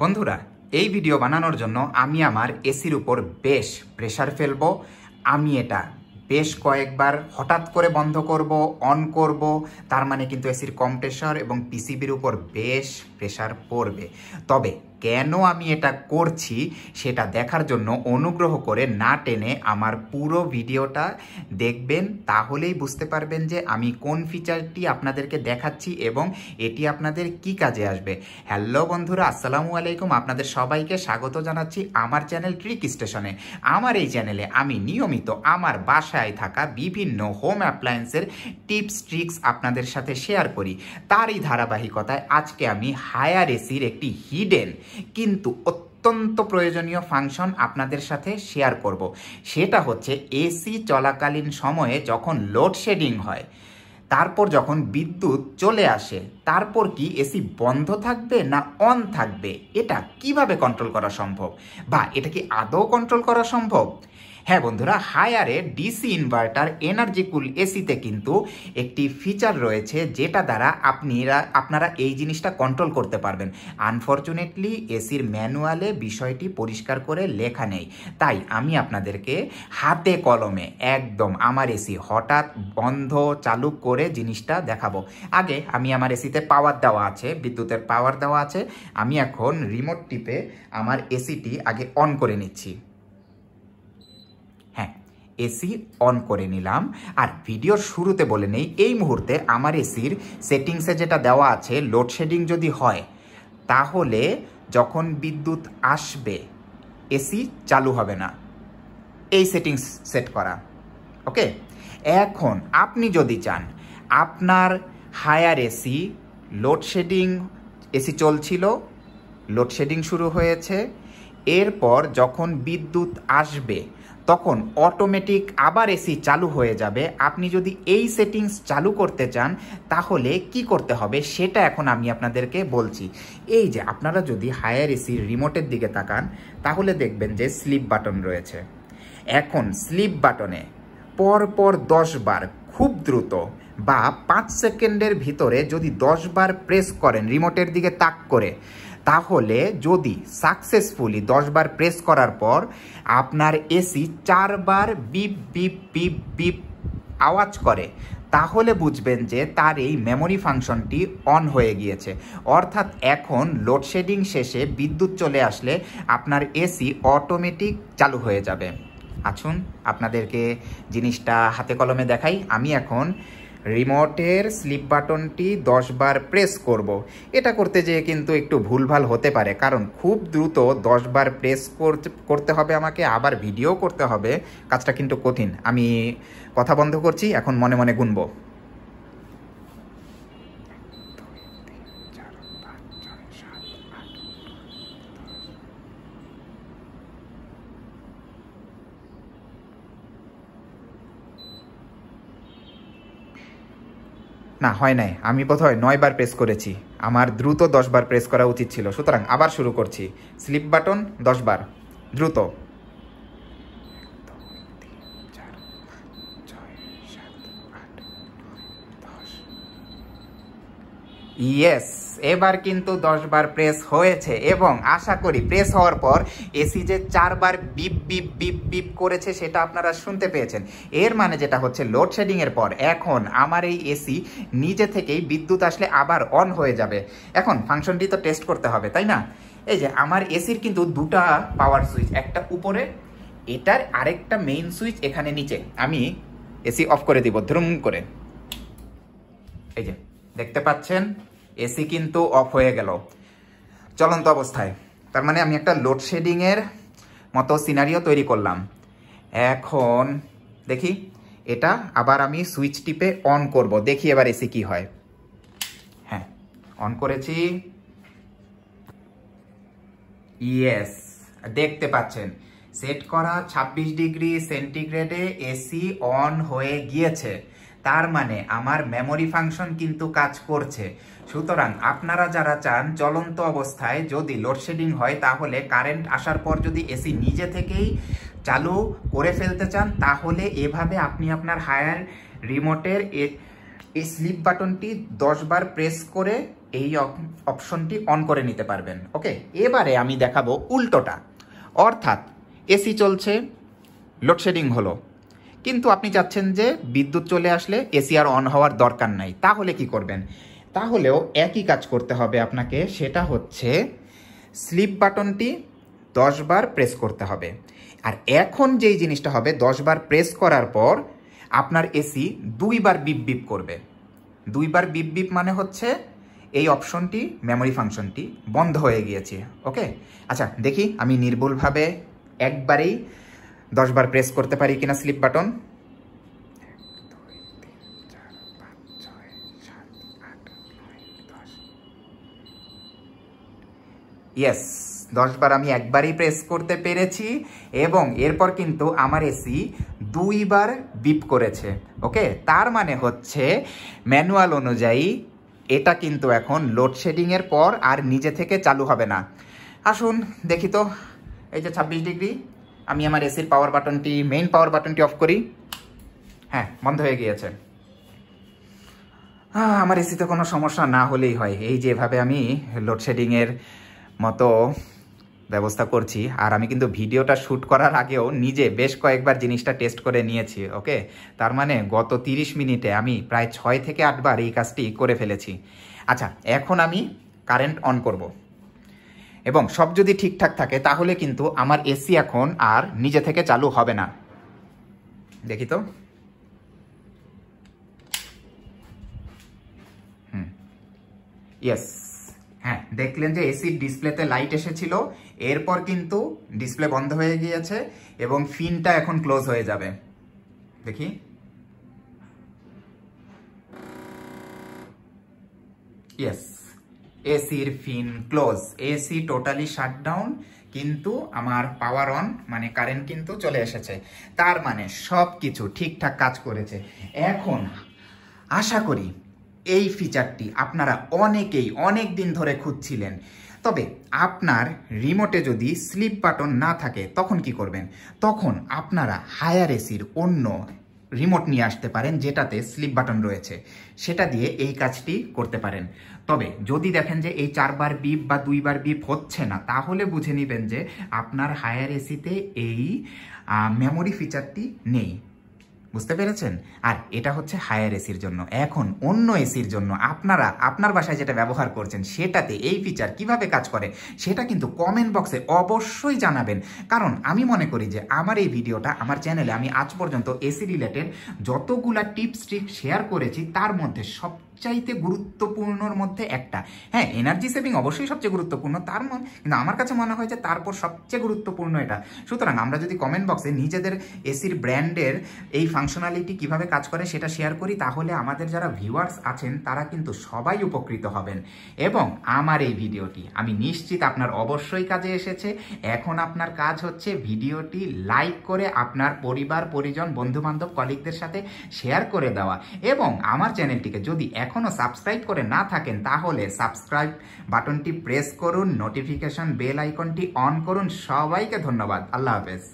বন্ধুরা, এই ভিডিও বানানোর জন্য আমি আমার এসির উপর বেশ প্রেসার ফেলবো। আমি এটা বেশ কয়েকবার হঠাৎ করে বন্ধ করব, অন করব, তার মানে কিন্তু এসির কম্প্রেসর এবং পিসিবির উপর বেশ প্রেসার পড়বে। তবে কেন আমি এটা করছি সেটা দেখার জন্য অনুগ্রহ করে না টেনে আমার পুরো ভিডিওটা দেখবেন, তাহলেই বুঝতে পারবেন যে আমি কোন ফিচারটি আপনাদেরকে দেখাচ্ছি এবং এটি আপনাদের কি কাজে আসবে। হ্যালো বন্ধুরা, আসসালামু আলাইকুম। আপনাদের সবাইকে স্বাগত জানাচ্ছি আমার চ্যানেল ট্রিক স্টেশনে। আমার এই চ্যানেলে আমি নিয়মিত আমার বাসায় থাকা বিভিন্ন হোম অ্যাপ্লায়েন্সের টিপস ট্রিক্স আপনাদের সাথে শেয়ার করি। তারই ধারাবাহিকতায় আজকে আমি হায়ার এসির একটি হিডেন কিন্তু অত্যন্ত প্রয়োজনীয় ফাংশন আপনাদের সাথে শেয়ার করব। সেটা হচ্ছে এসি চলাকালীন সময়ে যখন লোডশেডিং হয়, তারপর যখন বিদ্যুৎ চলে আসে, তারপর কি এসি বন্ধ থাকবে না অন থাকবে, এটা কিভাবে কন্ট্রোল করা সম্ভব, বা এটা কি আদৌ কন্ট্রোল করা সম্ভব? হ্যাঁ বন্ধুরা, হায়ারে ডিসি ইনভার্টার এনার্জি কুল এসিতে কিন্তু একটি ফিচার রয়েছে যেটা দ্বারা আপনারা এই জিনিসটা কন্ট্রোল করতে পারবেন। আনফরচুনেটলি এসির ম্যানুয়ালে বিষয়টি পরিষ্কার করে লেখা নেই, তাই আমি আপনাদেরকে হাতে কলমে একদম আমার এসি হঠাৎ বন্ধ চালু করে জিনিসটা দেখাবো। আগে আমি আমার এসিতে পাওয়ার দেওয়া আছে, বিদ্যুতের পাওয়ার দেওয়া আছে। আমি এখন রিমোট টিপে আমার এসিটি আগে অন করে নিচ্ছি। এসি অন করে নিলাম। আর ভিডিওর শুরুতে বলে নেই, এই মুহূর্তে আমার এসির সেটিংসে যেটা দেওয়া আছে, লোডশেডিং যদি হয় তাহলে যখন বিদ্যুৎ আসবে এসি চালু হবে না, এই সেটিংস সেট করা। ওকে, এখন আপনি যদি চান আপনার হায়ার এসি লোডশেডিং, এসি চলছিল, লোডশেডিং শুরু হয়েছে, এরপর যখন বিদ্যুৎ আসবে তখন অটোমেটিক আবার এসি চালু হয়ে যাবে। আপনি যদি এই সেটিংস চালু করতে চান তাহলে কি করতে হবে সেটা এখন আমি আপনাদেরকে বলছি। এই যে আপনারা যদি হায়ার এসির রিমোটের দিকে তাকান তাহলে দেখবেন যে স্লিপ বাটন রয়েছে। এখন স্লিপ বাটনে পরপর 10 বার খুব দ্রুত বা 5 সেকেন্ডের ভিতরে যদি 10 বার প্রেস করেন রিমোটের দিকে তাক করে, তাহলে যদি সাকসেসফুলি 10 বার প্রেস করার পর আপনার এসি 4 বার বিপ বিপ বিপ বিপ আওয়াজ করে, তাহলে বুঝবেন যে তার এই মেমোরি ফাংশনটি অন হয়ে গিয়েছে। অর্থাৎ এখন লোডশেডিং শেষে বিদ্যুৎ চলে আসলে আপনার এসি অটোমেটিক চালু হয়ে যাবে। আসুন আপনাদেরকে জিনিসটা হাতে কলমে দেখাই। আমি এখন রিমোটের স্লিপ বাটনটি 10 বার প্রেস করব। এটা করতে যেয়ে কিন্তু একটু ভুলভাল হতে পারে, কারণ খুব দ্রুত 10 বার প্রেস করতে হবে আমাকে, আবার ভিডিও করতে হবে। কাজটা কিন্তু কঠিন। আমি কথা বন্ধ করছি, এখন মনে মনে গুনবো। না, হয় নাই। আমি বোধহয় 9 বার প্রেস করেছি। আমার দ্রুত 10 বার প্রেস করা উচিত ছিল। সুতরাং আবার শুরু করছি। স্লিপ বাটন 10 বার, দ্রুত। ইয়েস, এবার কিন্তু 10 বার প্রেস হয়েছে এবং আশা করি প্রেস হওয়ার পর এসি যে 4 বার বিপ বিপ বিপ বিপ করেছে সেটা আপনারা শুনতে পেয়েছেন। এর মানে যেটা হচ্ছে লোডশেডিং এর পর এখন আমার এই এসি নিজে থেকেই বিদ্যুৎ আসলে আবার অন হয়ে যাবে। এখন ফাংশনটি তো টেস্ট করতে হবে, তাই না? এই যে আমার এসির কিন্তু দুটা পাওয়ার সুইচ, একটা উপরে, এটার আরেকটা মেইন সুইচ এখানে নিচে। আমি এসি অফ করে দিব ধুম করে। এই যে দেখতে পাচ্ছেন এসি কিন্তু অফ হয়ে গেল চলন্ত অবস্থায়। তার মানে আমি একটা লোডশেডিং এর মতো সিনারিও তৈরি করলাম। এখন দেখি, এটা আবার আমি সুইচ টিপে অন করব, দেখি এবার এসি কি হয়। হ্যাঁ, অন করেছি। ইয়েস, দেখতে পাচ্ছেন সেট করা 26 ডিগ্রি সেন্টিগ্রেডে এসি অন হয়ে গিয়েছে। তার মানে আমার মেমোরি ফাংশন কিন্তু কাজ করছে। সুতরাং আপনারা যারা চান চলন্ত অবস্থায় যদি লোডশেডিং হয় তাহলে কারেন্ট আসার পর যদি এসি নিজে থেকেই চালু করে ফেলতে চান, তাহলে এভাবে আপনি আপনার হায়ার রিমোটের এই স্লিপ বাটনটি 10 বার প্রেস করে এই অপশনটি অন করে নিতে পারবেন। ওকে, এবারে আমি দেখাবো উল্টোটা, অর্থাৎ এসি চলছে, লোডশেডিং হলো, কিন্তু আপনি চাচ্ছেন যে বিদ্যুৎ চলে আসলে এসি আর অন হওয়ার দরকার নাই, তাহলে কি করবেন? তাহলেও একই কাজ করতে হবে আপনাকে, সেটা হচ্ছে স্লিপ বাটনটি 10 বার প্রেস করতে হবে। আর এখন যেই জিনিসটা হবে, 10 বার প্রেস করার পর আপনার এসি 2 বার বিপ বিপ করবে। 2 বার বিপ বিপ মানে হচ্ছে এই অপশনটি, মেমোরি ফাংশনটি বন্ধ হয়ে গিয়েছে। ওকে, আচ্ছা দেখি আমি নির্ভুলভাবে একবারেই 10 বার প্রেস করতে পারি কিনা স্লিপ বাটন। ইয়েস, 10 বার আমি একবারই প্রেস করতে পেরেছি এবং এরপর কিন্তু আমার এসি 2 বার বিপ করেছে। ওকে, তার মানে হচ্ছে ম্যানুয়াল অনুযায়ী এটা কিন্তু এখন লোডশেডিংয়ের পর আর নিজে থেকে চালু হবে না। আসুন দেখি তো, এই যে 26 ডিগ্রি, আমি আমার এসির পাওয়ার বাটনটি, মেইন পাওয়ার বাটনটি অফ করি। হ্যাঁ, বন্ধ হয়ে গিয়েছে। আমার এসিতে কোনো সমস্যা না হলেই হয়। এই যে এভাবে আমি লোডশেডিংয়ের মতো ব্যবস্থা করছি, আর আমি কিন্তু ভিডিওটা শ্যুট করার আগেও নিজে বেশ কয়েকবার জিনিসটা টেস্ট করে নিয়েছি। ওকে, তার মানে গত 30 মিনিটে আমি প্রায় 6 থেকে 8 বার এই কাজটি করে ফেলেছি। আচ্ছা, এখন আমি কারেন্ট অন করব এবং সব যদি ঠিকঠাক থাকে তাহলে কিন্তু আমার এসি এখন আর নিজে থেকে চালু হবে না। দেখি তো, ইয়েস, হ্যাঁ, দেখলেন যে এসির ডিসপ্লেতে লাইট এসেছিল, এরপর কিন্তু ডিসপ্লে বন্ধ হয়ে গিয়েছে এবং ফিনটা এখন ক্লোজ হয়ে যাবে। দেখি, ইয়েস, এসির ফিন ক্লোজ, এসি টোটালি শাটডাউন, কিন্তু আমার পাওয়ার অন, মানে কারেন্ট কিন্তু চলে এসেছে। তার মানে সব কিছু ঠিকঠাক কাজ করেছে। এখন আশা করি এই ফিচারটি আপনারা অনেকেই অনেক দিন ধরে খুঁজছিলেন। তবে আপনার রিমোটে যদি স্লিপ বাটন না থাকে তখন কি করবেন? তখন আপনারা হায়ার এসির অন্য রিমোট নিয়ে আসতে পারেন যেটাতে স্লিপ বাটন রয়েছে, সেটা দিয়ে এই কাজটি করতে পারেন। তবে যদি দেখেন যে এই 4 বার বিপ বা 2 বার বিপ হচ্ছে না, তাহলে বুঝে নেবেন যে আপনার হায়ার এসিতে এই মেমোরি ফিচারটি নেই। বুঝতে পেরেছেন? আর এটা হচ্ছে হায়ার এসির জন্য। এখন অন্য এসির জন্য আপনারা আপনার বাসায় যেটা ব্যবহার করছেন সেটাতে এই ফিচার কিভাবে কাজ করে সেটা কিন্তু কমেন্ট বক্সে অবশ্যই জানাবেন। কারণ আমি মনে করি যে আমার এই ভিডিওটা, আমার চ্যানেলে আমি আজ পর্যন্ত এসি রিলেটেড যতগুলা টিপস শেয়ার করেছি তার মধ্যে সবচাইতে গুরুত্বপূর্ণর মধ্যে একটা। হ্যাঁ, এনার্জি সেভিং অবশ্যই সবচেয়ে গুরুত্বপূর্ণ, কিন্তু আমার কাছে মনে হয় যে তারপর সবচেয়ে গুরুত্বপূর্ণ এটা। সুতরাং আমরা যদি কমেন্ট বক্সে নিজেদের এসির ব্র্যান্ডের এই ফাংশনালিটি কিভাবে কাজ করে সেটা শেয়ার করি, তাহলে আমাদের যারা ভিউয়ার্স আছেন তারা কিন্তু সবাই উপকৃত হবেন। এবং আমার এই ভিডিওটি আমি নিশ্চিত আপনার অবশ্যই কাজে এসেছে। এখন আপনার কাজ হচ্ছে ভিডিওটি লাইক করে আপনার পরিবার, পরিজন, বন্ধুবান্ধব, কলিগদের সাথে শেয়ার করে দেওয়া, এবং আমার চ্যানেলটিকে যদি এখনও সাবস্ক্রাইব করে না থাকেন তাহলে সাবস্ক্রাইব বাটনটি প্রেস করুন, নোটিফিকেশন বেল আইকনটি অন করুন। সবাইকে ধন্যবাদ। আল্লাহ হাফেজ।